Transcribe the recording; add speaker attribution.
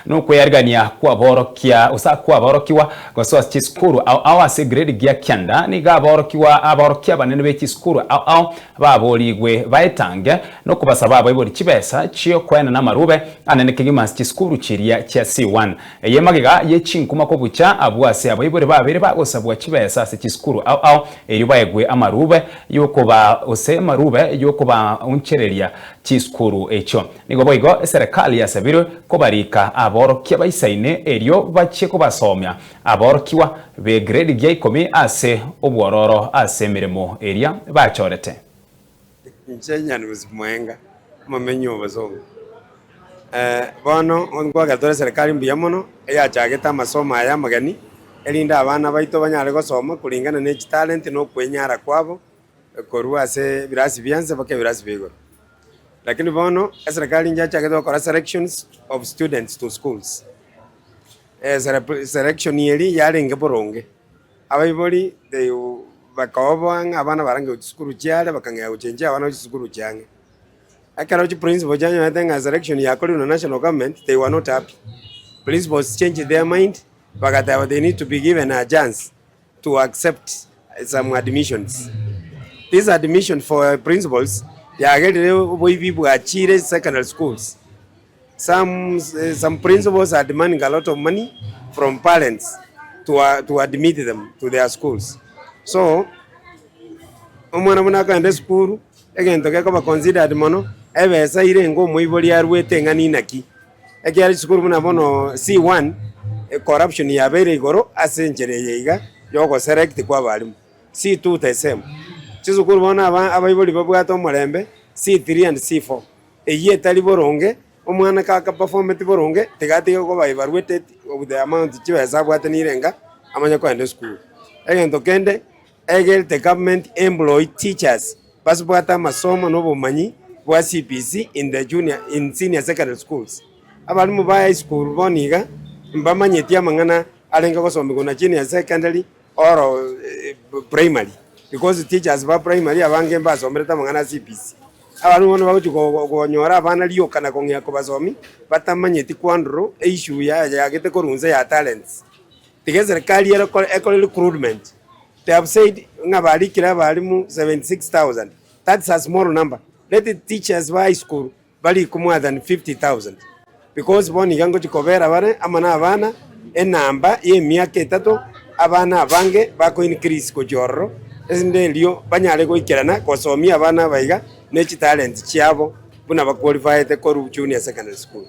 Speaker 1: no kweyargania kwa borokiwa goso chiskuru au ase grade gya kyanda ni ga borokiwa banene be chiskuru au baboligwe baetange no kubasaba bayibori kibesa chiyo kwena na marube anene kigima chiskuru chiria cha C1 yemagiga yechinkuma ko bucha abwase abayibori babere bagosabwa kibesa ase chiskuru au eribayegwe amarube yuko ba ose marube yuko ba unchereria chiskuru echo nigo boigo serikali yasabirwe ko barika aborokiya baisaine eryo bache ko basomya aborokiwa be grade gya 10 ase obwororo ase mirimo eria bachorete
Speaker 2: Nchenya ni mwenga mamenyo bazongo bono ngwa gatore serikali mbuya mono yachageta amasomo aya magani elinda abana baito banyare gosoma kulingana ne talent no kwenyara kwabo korwa ase birasi byanze bake birasi bigoro lakini bono serikali njachageta kora selections of students to schools selection yeli yalenge boronge abayiboli they bakawabanga abana barange school cyale bakanga ucenje abana school cyange akara principal janyo yatenga selection yakoli na national government they were not happy. Principals changed their mind bakata they need to be given a chance to accept some admissions. These admission for principals yagere boy people achire secondary schools. Some principals are demanding a lot of money from parents to admit them to their schools. So omwana muna kaende school egento ke ko considered mono ebesa ire ngo moiboli arwete ngani naki ekyali school muna mono C1 corruption ya bere igoro asenjere yiga yoko select kwa balimu C2 the same chizukuru bona abayiboli babwato mulembe C3 and C4 eye tali boronge omwana ka performance boronge tegati ko bayibarwete of the amount chibesa bwate nirenga amanya kwa ende school egento kende the government employ teachers basubwata masomo no bumanyi bwa CPC in senior secondary schools abalimu ba high school boniga mbamanyeti amangana alenga gosomego na junior secondary or primary because teachers ba primary abange basomereta amangana CPC abantu bono baguti gonyora abana liyo kana kongya ko basomi batamanyeti kwandro issue ya gete korunze ya talents tigeze serikali ya recruitment. They have said ngabali kila balimu 76,000. That's a small number. Let the teachers by school bali more than 50,000. Because boni yango chikobera bare amana abana enamba ye miaka 3 abana abange bako increase ko jorro ezinde liyo banyale ko ikirana ko somi abana baiga ne talent chiabo buna ba qualified ko junior secondary school.